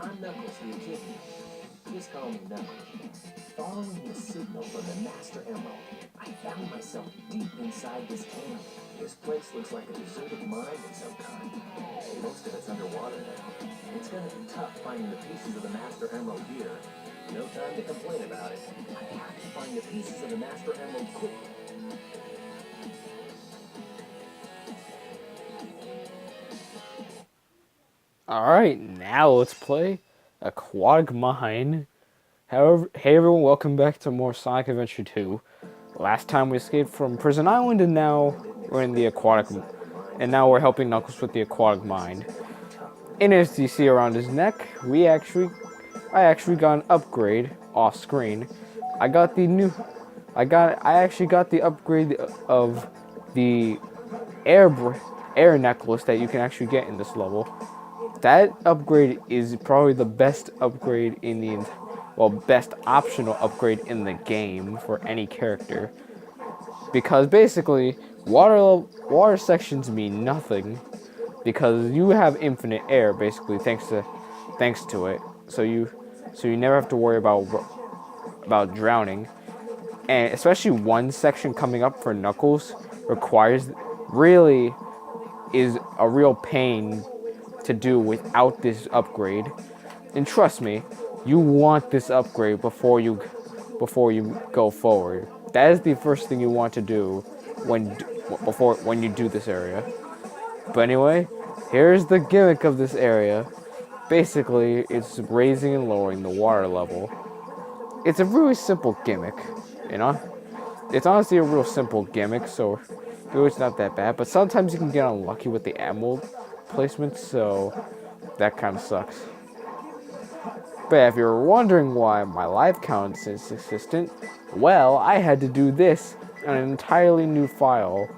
I'm Knuckles, the Echidna. Just call me Knuckles. Following the signal from the Master Emerald, I found myself deep inside this cave. This place looks like a deserted mine of some kind. Most of it's underwater now. It's gonna be tough finding the pieces of the Master Emerald here. No time to complain about it. I have to find the pieces of the Master Emerald quickly. Alright, now let's play Aquatic Mine. However, hey everyone, welcome back to more Sonic Adventure 2. Last time we escaped from Prison Island and now we're in the aquatic, and now we're helping Knuckles with the aquatic mine. And as you see around his neck, I actually got an upgrade off screen. I got the new, I actually got the upgrade of the air, air necklace that you can actually get in this level. That upgrade is probably the best upgrade in the, well, best optional upgrade in the game for any character. Because basically, water sections mean nothing because you have infinite air basically thanks to it. So you never have to worry about drowning. And especially one section coming up for Knuckles requires really is a real pain to do without this upgrade. And trust me, you want this upgrade before you go forward. That is the first thing you want to do when when you do this area. But anyway, here's the gimmick of this area. Basically, it's raising and lowering the water level. It's a really simple gimmick, you know? It's honestly a real simple gimmick, so it's not that bad. But sometimes you can get unlucky with the emerald placement, so that kind of sucks. But if you're wondering why my life count is consistent, well, I had to do this on an entirely new file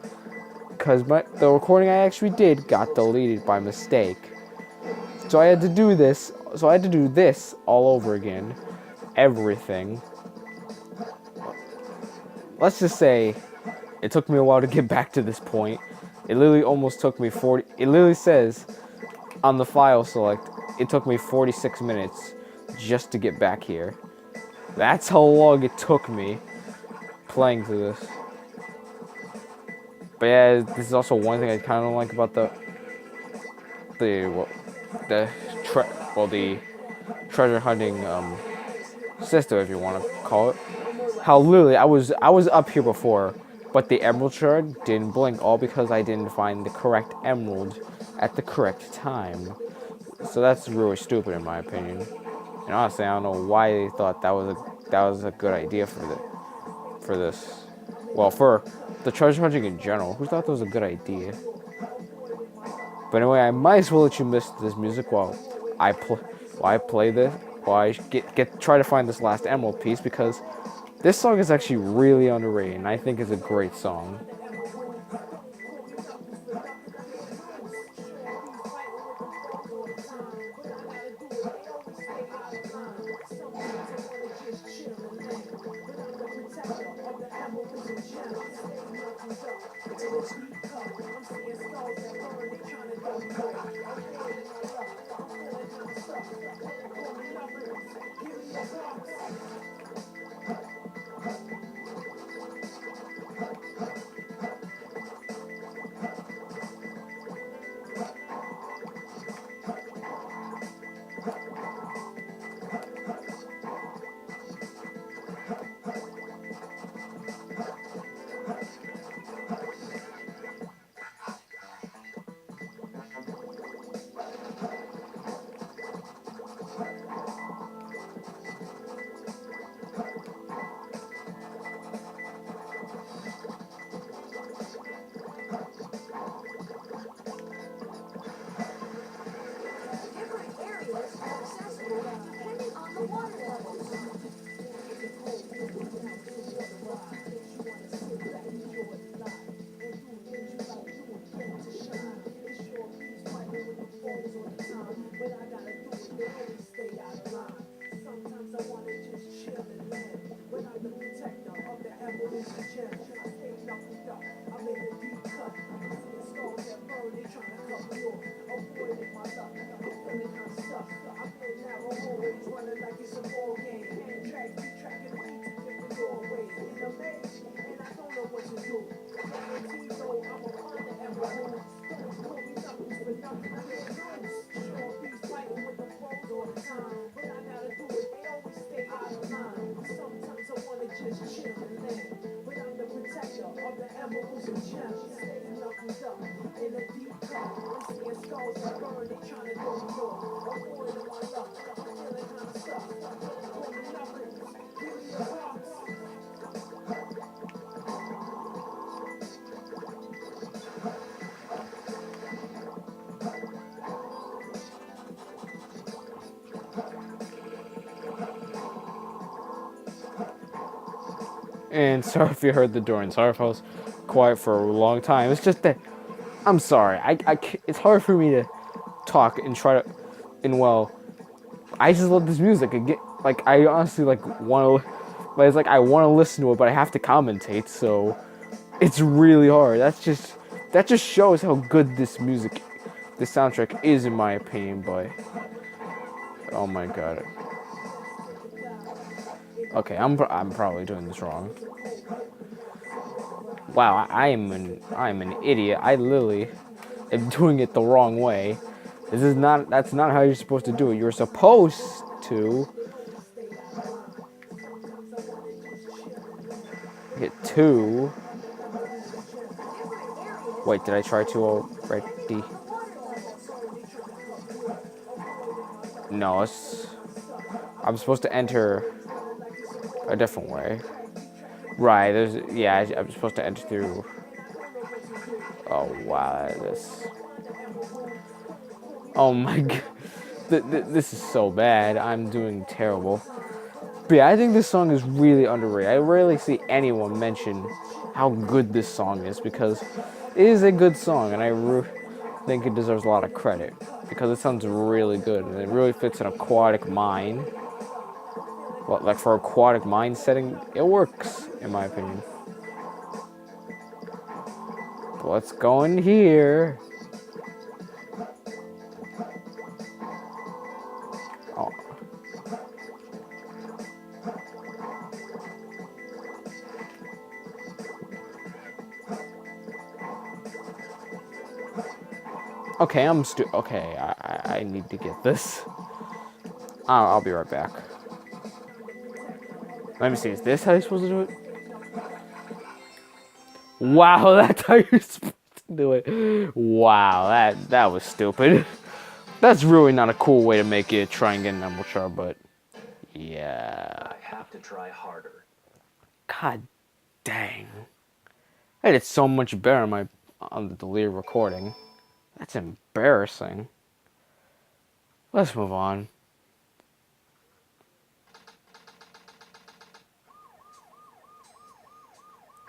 because the recording I actually did got deleted by mistake. So I had to do this. So I had to do this all over again. Everything. Let's just say it took me a while to get back to this point. It literally almost took me 40. It literally says on the file select, it took me 46 minutes just to get back here. That's how long it took me playing through this. But yeah, this is also one thing I kind of don't like about the well, the tre- well the treasure hunting system, if you want to call it. How literally I was up here before, but the emerald shard didn't blink, all because I didn't find the correct emerald at the correct time. So that's really stupid in my opinion. And honestly, I don't know why they thought that was a good idea for this. Well, for the treasure hunting in general, who thought that was a good idea? But anyway, I might as well let you miss this music I play while I play this while I try to find this last emerald piece because this song is actually really underrated and I think it's a great song. it's a ball game. Track, keep tracking the beats in different doorways. In a maze, and I don't know what to do. Guaranteed though, I'ma find the emerald. Don't call me knuckles, but nothing can't lose. Sure, beats fighting with the flows all the time. But I gotta do it, they always stay out of line. Sometimes I wanna just chill and land. But I'm the protector of the emeralds and gems. Stay knuckled up in a deep cut. I'm seeing skulls that burn, they tryna throw me off. Avoiding my luck, I'm feeling kinda stuck. Don't call me knuckles, give me a box. And sorry if you heard the door, and sorry if I was quiet for a long time. It's just that I'm sorry. It's hard for me to talk and try to, and well, I just love this music. Again, like I honestly like want to, but it's like I want to listen to it, but I have to commentate, so it's really hard. That just shows how good this music, this soundtrack is in my opinion. But oh my god. Okay, I'm probably doing this wrong. Wow, I'm an idiot. I literally am doing it the wrong way. That's not how you're supposed to do it. You're supposed to hit two. Wait, did I try two already? No, I'm supposed to enter a different way. Right, I'm supposed to enter through. Oh wow, oh my god, this is so bad. I'm doing terrible. But yeah, I think this song is really underrated. I rarely see anyone mention how good this song is because it is a good song, and I think it deserves a lot of credit because it sounds really good and it really fits an aquatic mine. Well, like for aquatic mine setting, it works in my opinion. But let's go in here. Oh. Okay, okay, I need to get this. I'll be right back. Let me see, is this how you're supposed to do it? Wow, that's how you're supposed to do it. Wow, that was stupid. That's really not a cool way to make it try and get an emerald shard, but yeah. I have to try harder. God dang. I did so much better on the deleted recording. That's embarrassing. Let's move on.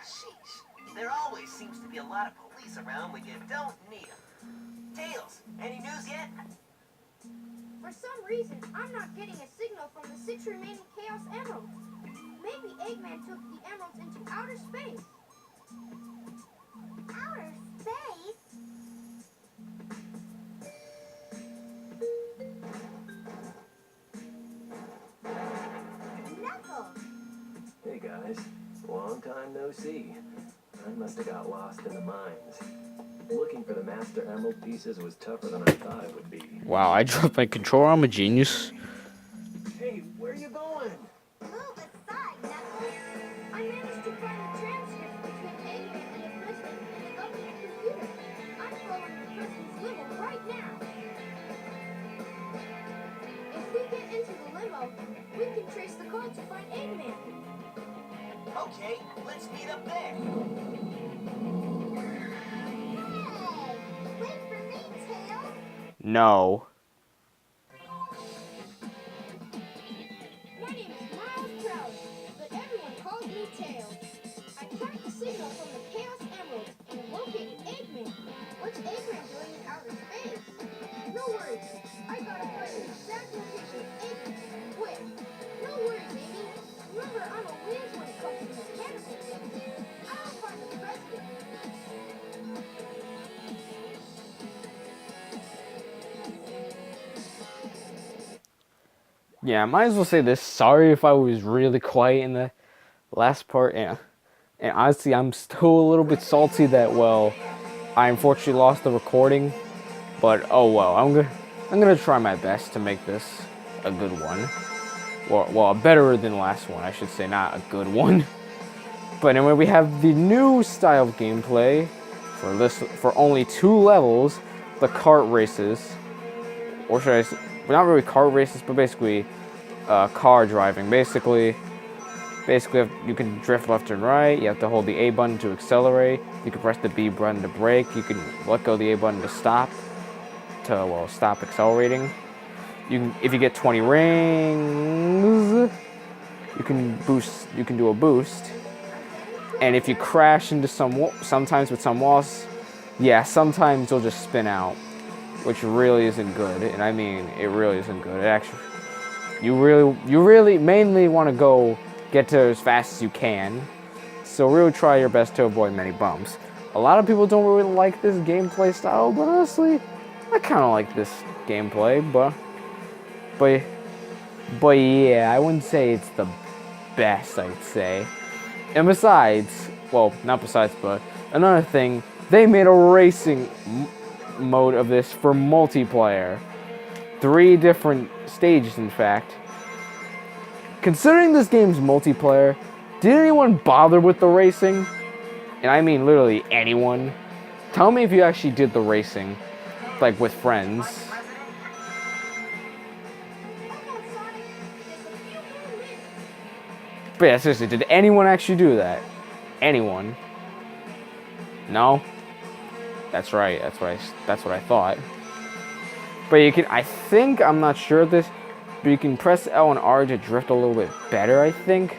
Sheesh. There always seems to be a lot of police around when you don't need them. Tails, any news yet? For some reason, I'm not getting a signal from the 6 remaining Chaos Emeralds. Maybe Eggman took the emeralds into outer space. Outer space? Knuckles! Hey guys, long time no see. I must have got lost in the mines. Looking for the Master Emerald pieces was tougher than I thought it would be. Wow, I dropped my controller. I'm a genius. Hey, where are you going? Move aside, Knuckles! I managed to find the transcript between Eggman and the president in the government computer. I'm following the president's limo right now. If we get into the limo, we can trace the code to find Eggman. Okay, let's meet up there. Hey! Wait for me, Tails! No. My name is Miles Crowley, but everyone calls me Tails. I tracked the signal from the Chaos Emeralds and located Eggman. What's Eggman doing in outer space? No worries. I gotta find the exact location of Eggman. Quick. No worries, Amy. Remember, I'm a whiz when it comes to mechanical things. I'll find the president. Yeah, I might as well say this. Sorry if I was really quiet in the last part. And honestly, I'm still a little bit salty that, well, I unfortunately lost the recording. But oh well, I'm gonna try my best to make this a good one. Well, better than last one, I should say, not a good one. But anyway, we have the new style of gameplay for only 2 levels, the kart races, or should I say, not really kart races, but basically car driving. Basically, you can drift left and right. You have to hold the A button to accelerate. You can press the B button to brake. You can let go of the A button to stop. Stop accelerating. If you get 20 rings, you can boost. You can do a boost. And if you crash into sometimes with some walls, yeah, sometimes you'll just spin out, which really isn't good. And I mean, it really isn't good. It actually, you really mainly want to go get to as fast as you can. So really try your best to avoid many bumps. A lot of people don't really like this gameplay style, but honestly, I kind of like this gameplay. But but yeah, I wouldn't say it's the best. I'd say. And besides, well, not besides, but another thing, they made a racing mode of this for multiplayer. 3 different stages, in fact. Considering this game's multiplayer, did anyone bother with the racing? And I mean literally anyone. Tell me if you actually did the racing, like with friends. But yeah, seriously, did anyone actually do that? Anyone? No? That's right, that's what I thought. But you can, I think, I'm not sure of this, but you can press L and R to drift a little bit better, I think.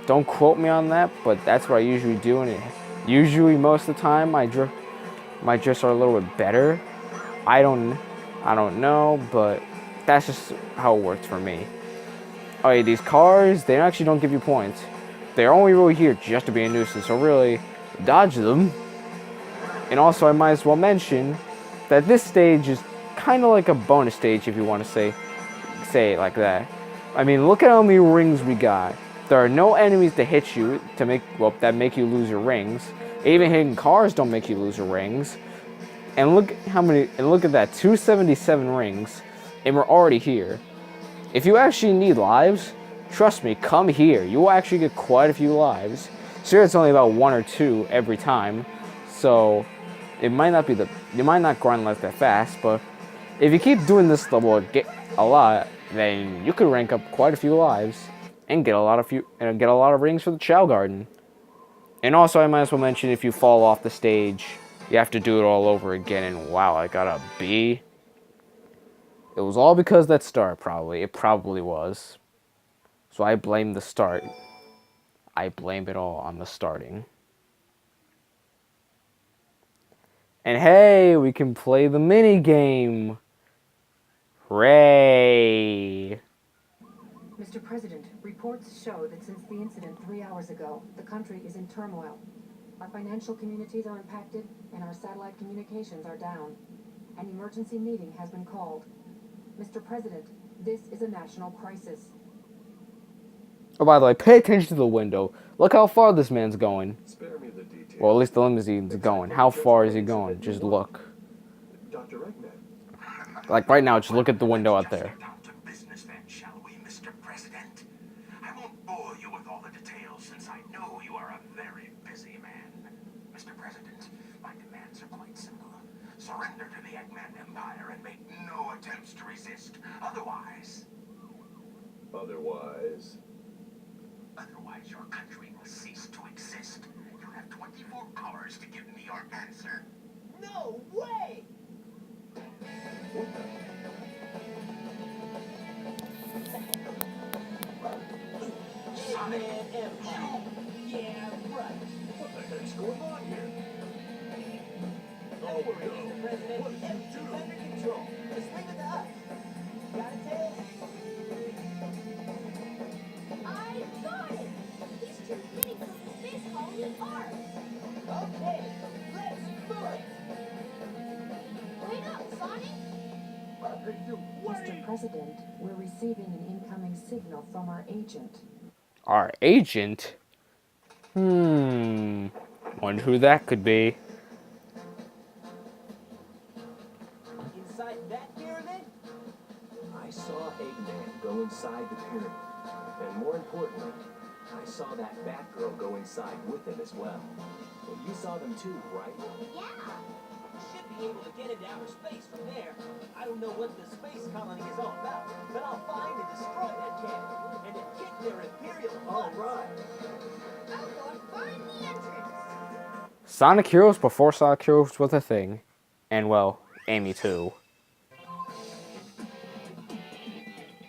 Don't quote me on that, but that's what I usually do, and usually most of the time my drifts are a little bit better. I don't know, but that's just how it works for me. Oh yeah, these cars, they actually don't give you points. They're only really here just to be a nuisance, so really, dodge them. And also, I might as well mention that this stage is kind of like a bonus stage, if you want to say it like that. I mean, look at how many rings we got. There are no enemies to hit you that make you lose your rings. Even hitting cars don't make you lose your rings. And look at that, 277 rings, and we're already here. If you actually need lives, trust me, come here. You will actually get quite a few lives. Sure, it's only about 1 or 2 every time, so you might not grind life that fast, but if you keep doing this level a lot, then you could rank up quite a few lives and get a lot of rings for the Chow Garden. And also, I might as well mention, if you fall off the stage, you have to do it all over again. And wow, I got a B. It was all because of that start, probably. It probably was. So I blame the start. I blame it all on the starting. And hey, we can play the mini game. Hooray! Mr. President, reports show that since the incident 3 hours ago, the country is in turmoil. Our financial communities are impacted, and our satellite communications are down. An emergency meeting has been called. Mr. President, this is a national crisis. Oh, by the way, pay attention to the window. Look how far this man's going. Spare me the details. Well, at least the limousine's going. How far is he going? Just look. Dr. Eggman. Like right now, just look at the window out there. Let's just get down to business then, shall we, Mr. President? I won't bore you with all the details since I know you are a very busy man. Mr. President, my demands are quite simple. Surrender to the Eggman Empire and make no attempts to resist. Otherwise, your country will cease to exist. You have 24 hours to give me your answer. No way! Sonic, Yeah, right. What the heck's going on here? Oh, Don't worry, Mr. President. Everything's under control. Just leave it to us. Got it, Tails? I got it! These 2 hitting from the space colony are. Okay, let's do it! Wait up, Sonic! Hey, you Mr. President, we're receiving an incoming signal from our agent. Our agent? Wonder who that could be. Inside that pyramid? I saw Eggman go inside the pyramid. And more importantly, I saw that Batgirl go inside with him as well. Well, you saw them too, right? Yeah. Should be able to get into outer space from there. I don't know what the space colony is all about, but I'll find and destroy that cannon and then kick their Imperial All butts. right. I'll go and find the entrance. Sonic Heroes before Sonic Heroes was a thing. And, well, Amy too.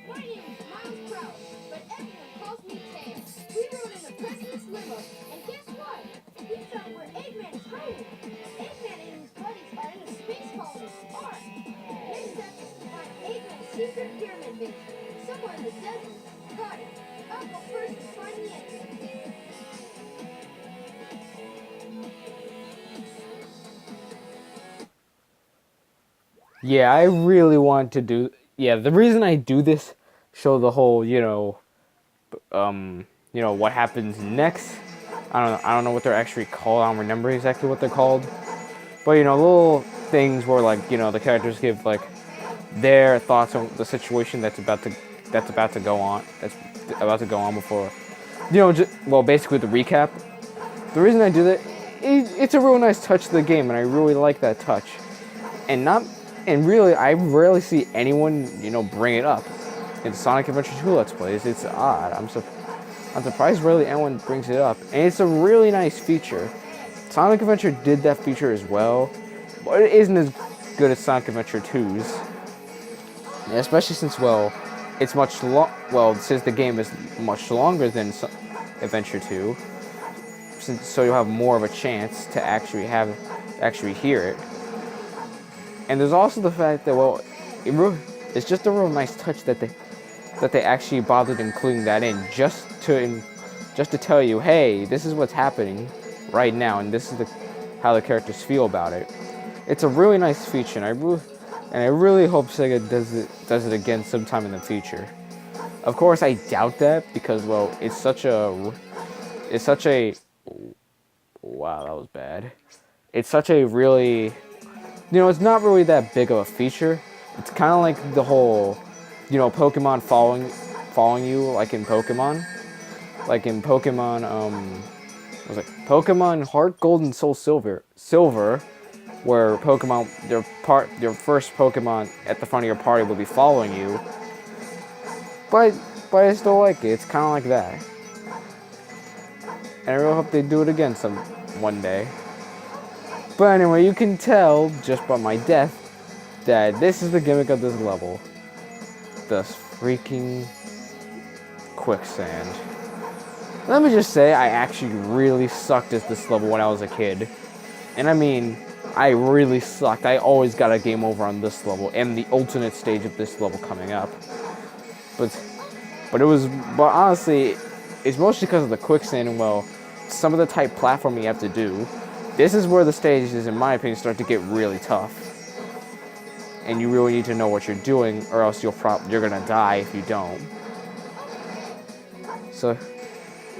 My name is Miles Proud, but everyone calls me Tails. We rode in the president's limo, and guess what? We found where Eggman is hiding. Eggman and his buddies are in the space colony, ARC. Next step is to find Eggman's secret pyramid base, somewhere in the desert. Got it. I'll go first and find the entrance. Yeah, I really want to do... Yeah, the reason I do this, show the whole, what happens next. I don't know what they're actually called. I don't remember exactly what they're called. But, little things where, the characters give, their thoughts on the situation that's about to go on before, basically the recap. The reason I do that, it's a real nice touch to the game, and I really like that touch. And really, I rarely see anyone, bring it up in Sonic Adventure 2 Let's Plays. It's odd. I'm surprised rarely anyone brings it up. And it's a really nice feature. Sonic Adventure did that feature as well, but it isn't as good as Sonic Adventure 2's. Especially since, it's since the game is much longer than Adventure 2, so you'll have more of a chance to actually hear it. And there's also the fact that, it's just a real nice touch that they actually bothered including that in, just to tell you, hey, this is what's happening right now, and this is how the characters feel about it. It's a really nice feature, and I really hope Sega does it again sometime in the future. Of course, I doubt that because, it's such a wow, that was bad. It's such a really, it's not really that big of a feature. It's kind of like the whole, Pokemon following you, like in Pokemon. Like in Pokemon, Pokemon Heart Gold and Soul Silver, where Pokemon, your first Pokemon at the front of your party will be following you. But I still like it. It's kind of like that. And I really hope they do it again one day. But anyway, you can tell just by my death that this is the gimmick of this level. The freaking quicksand. Let me just say, I actually really sucked at this level when I was a kid. And I mean, I really sucked. I always got a game over on this level and the alternate stage of this level coming up. But honestly, it's mostly because of the quicksand and, some of the type platforming you have to do. This is where the stages, in my opinion, start to get really tough. And you really need to know what you're doing, or else you're gonna die if you don't.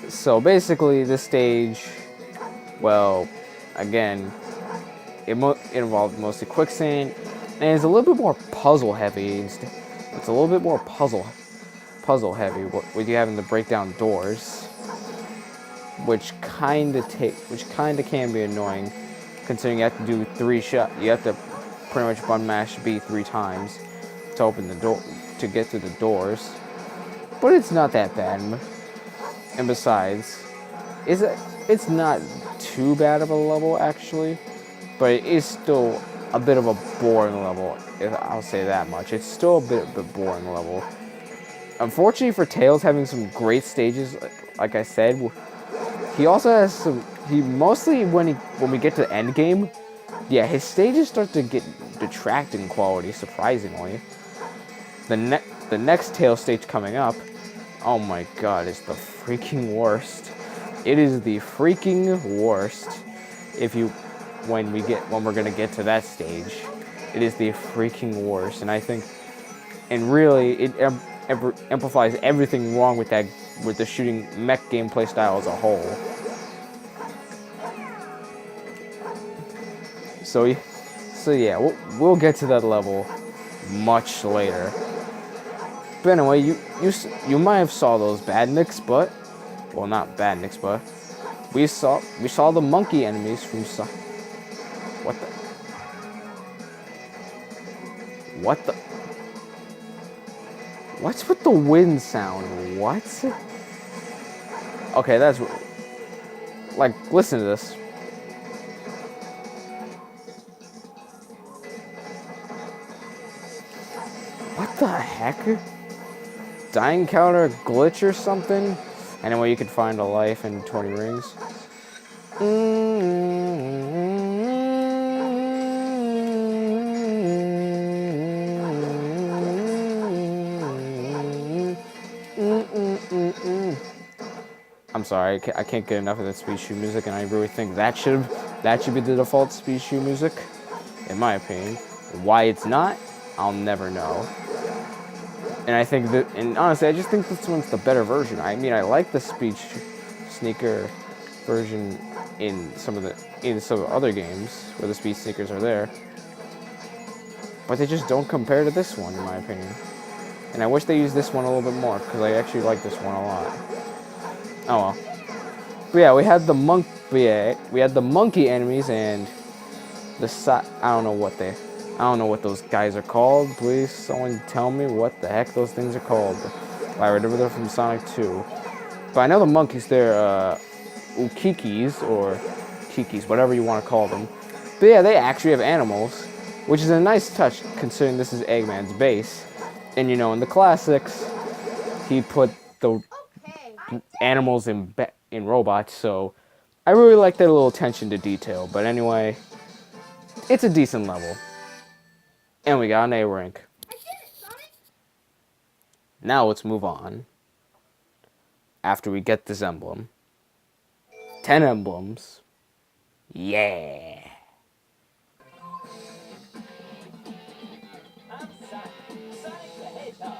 So basically, this stage, again, it involved mostly quicksand, and it's a little bit more puzzle heavy. It's a little bit more puzzle heavy with you having to break down doors, which kind of can be annoying, considering you have to do 3 shots. You have to pretty much button mash B 3 times to open the door, to get to the doors. But it's not that bad. And besides, it's not too bad of a level actually, but it is still a bit of a boring level. I'll say that much. It's still a bit of a boring level. Unfortunately for Tails having some great stages, like I said, he also has some. He mostly when we get to the end game, his stages start to get detract in quality. Surprisingly, the next Tails stage coming up, oh my god, it's the freaking worst. It is the freaking worst. When we're gonna get to that stage, it is the freaking worst. And I think and really it amplifies everything wrong with the shooting mech gameplay style as a whole. So yeah, we'll get to that level much later. But anyway, you might have saw those badniks, but well, not badniks, but we saw the monkey enemies from what the what's with the wind sound? What? Okay, that's like, listen to this. What the heck? Dying counter glitch or something? Anyway, you could find a life and 20 rings. I'm sorry, I can't get enough of that speed shoe music, and I really think that should be the default speed shoe music, in my opinion. Why it's not, I'll never know. And I think that, and honestly, I just think this one's the better version. I mean, I like the speed sneaker version in some other games where the speed sneakers are there, but they just don't compare to this one, in my opinion. And I wish they used this one a little bit more, because I actually like this one a lot. Oh well. But yeah, we had the monkey enemies and I don't know what those guys are called. Please, someone tell me what the heck those things are called. I remember they're from Sonic 2. But I know the monkeys, they're ukikis, or kikis, whatever you want to call them. But yeah, they actually have animals, which is a nice touch considering this is Eggman's base. And you know, in the classics, he put the animals in robots, so I really like that little attention to detail. But anyway, it's a decent level. And we got an A rank. Now let's move on. After we get this emblem. 10 emblems. Yeah. I'm Sonic the Hedgehog.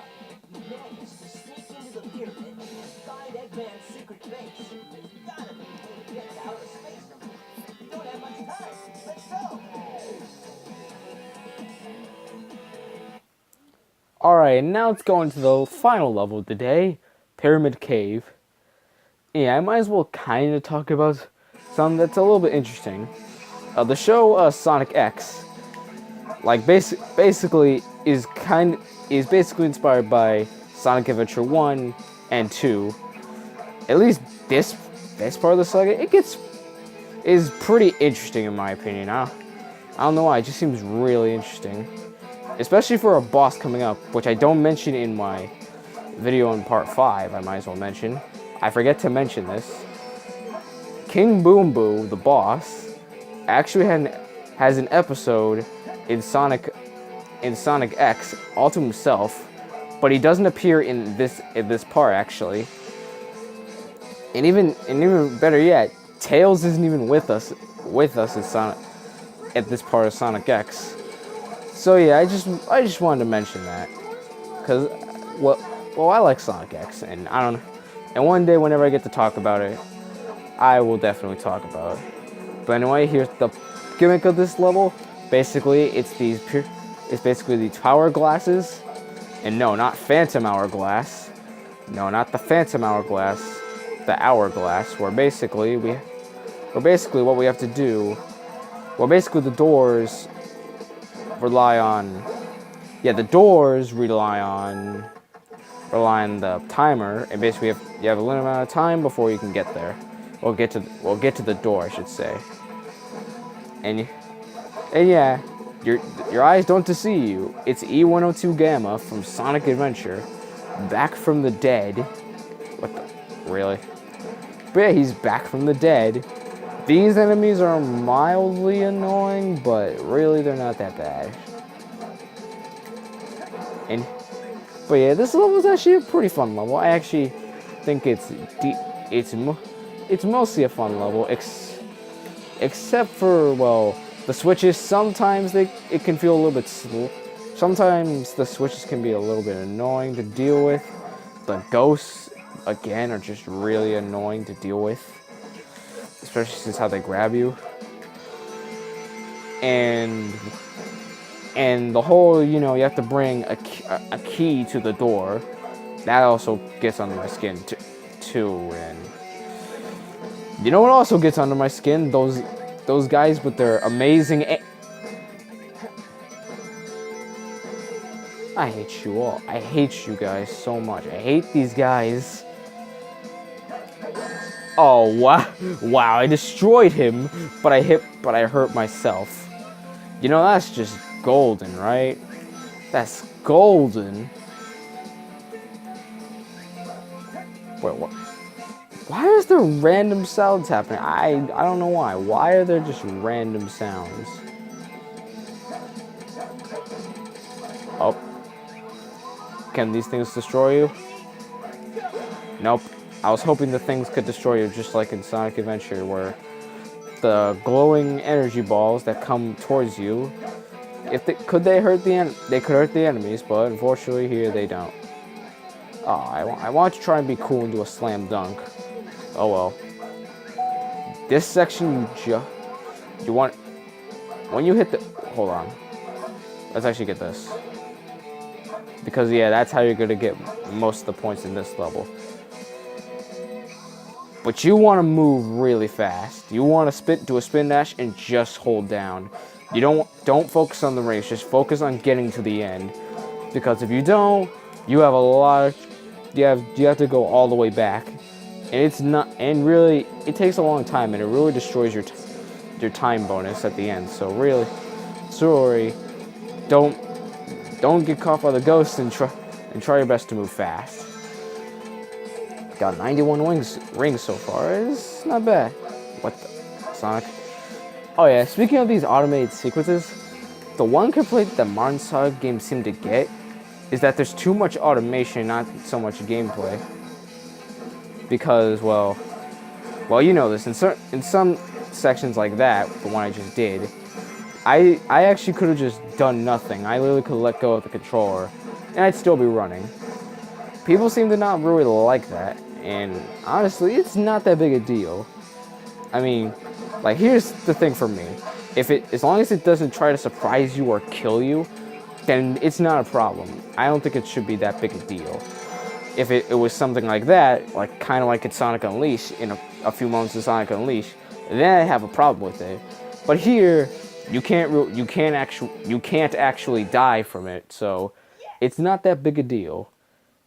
You managed to sneak into the pyramid and find Eggman's secret base. There's gotta be a way to get to outer space from here. You don't have much time. Let's go. Alright, now let's go into the final level of the day, Pyramid Cave. Yeah, I might as well kind of talk about something that's a little bit interesting. The show Sonic X, like basically is basically inspired by Sonic Adventure 1 and 2. At least this part of the saga, is pretty interesting in my opinion. I don't know why, it just seems really interesting. Especially for a boss coming up, which I don't mention in my video on part 5, I might as well mention. I forget to mention this. King Boom Boo, the boss, actually has an episode in Sonic X all to himself, but he doesn't appear in this part actually. And even better yet, Tails isn't even with us at this part of Sonic X. So yeah, I just wanted to mention that, because well, I like Sonic X, and I don't know, and one day whenever I get to talk about it, I will definitely talk about it. But anyway, here's the gimmick of this level. Basically, it's basically these power glasses, and no, not Phantom Hourglass, no, not the Phantom Hourglass, the Hourglass, where basically what we have to do, basically the doors rely on the timer, and basically you have a limited amount of time before you can get there. Get to the door, I should say. And yeah, your eyes don't deceive you. It's E102 Gamma from Sonic Adventure, back from the dead. What the? Really? But yeah, he's back from the dead. These enemies are mildly annoying, but really they're not that bad. But yeah, this level is actually a pretty fun level. I actually think it's mostly a fun level, except for, well, the switches. Sometimes it can feel a little bit Sometimes the switches can be a little bit annoying to deal with. The ghosts, again, are just really annoying to deal with. Especially since how they grab you. And the whole, you know, you have to bring a key to the door. That also gets under my skin too. And you know what also gets under my skin? Those guys with their amazing. I hate you all. I hate you guys so much. I hate these guys. Oh wow! Wow! I destroyed him, but I hurt myself. You know that's just golden, right? That's golden. Wait, what? Why is there random sounds happening? I don't know why. Why are there just random sounds? Oh. Can these things destroy you? Nope. I was hoping the things could destroy you just like in Sonic Adventure where the glowing energy balls that come towards you, if they could hurt the enemies, but unfortunately here they don't. Oh, I want to try and be cool and do a slam dunk. Oh well. This section you want when you hit the hold on. Let's actually get this. Because yeah, that's how you're gonna get most of the points in this level. But you want to move really fast. You want to do a spin dash and just hold down. You don't focus on the race. Just focus on getting to the end. Because if you don't, you have a lot of you have to go all the way back, and it's not. And really, it takes a long time, and it really destroys your time bonus at the end. So really, sorry, don't get caught by the ghost and try your best to move fast. Got 91 rings so far. It's not bad. What the? Sonic? Oh yeah, speaking of these automated sequences, the one complaint that modern Sonic games seem to get is that there's too much automation, not so much gameplay. Because, well, you know this, in some sections like that, the one I just did, I actually could have just done nothing. I literally could let go of the controller, and I'd still be running. People seem to not really like that, and honestly, it's not that big a deal. I mean, like, here's the thing for me. As long as it doesn't try to surprise you or kill you, then it's not a problem. I don't think it should be that big a deal. If it was something like that, like kind of like in Sonic Unleashed, in a few moments of Sonic Unleashed, then I have a problem with it. But here, you can't actually die from it, so it's not that big a deal.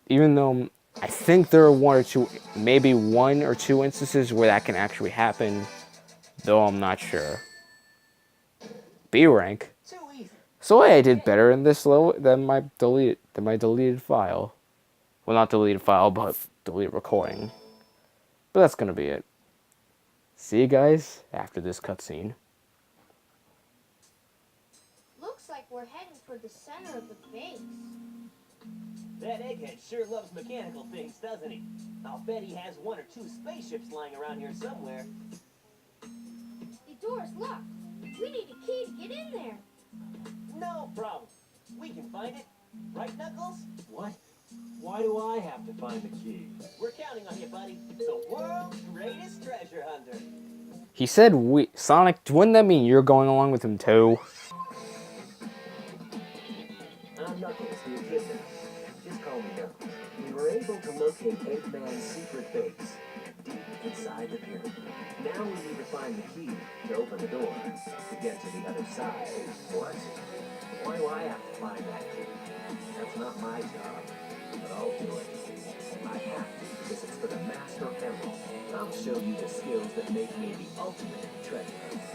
Even though I think there are maybe one or two instances where that can actually happen, though I'm not sure. B rank. So I did better in this level than my deleted file. Well, not deleted file, but deleted recording. But that's gonna be it. See you guys after this cutscene. Looks like we're heading for the center of the base. That egghead sure loves mechanical things, doesn't he? I'll bet he has one or two spaceships lying around here somewhere. The door's locked. We need a key to get in there. No problem. We can find it. Right, Knuckles? What? Why do I have to find the key? We're counting on you, buddy. The world's greatest treasure hunter. He said we. Sonic, wouldn't that mean you're going along with him too? I'm Knuckles, the Echidna. Just call me Knuckles. We were able to locate Eggman's secret base, deep inside the pyramid. Now we need to find the key to open the door to get to the other side. What? Why do I have to find that key? That's not my job, but I'll do it. I have to because it's for the Master Emerald. I'll show you the skills that make me the ultimate treasure hunter.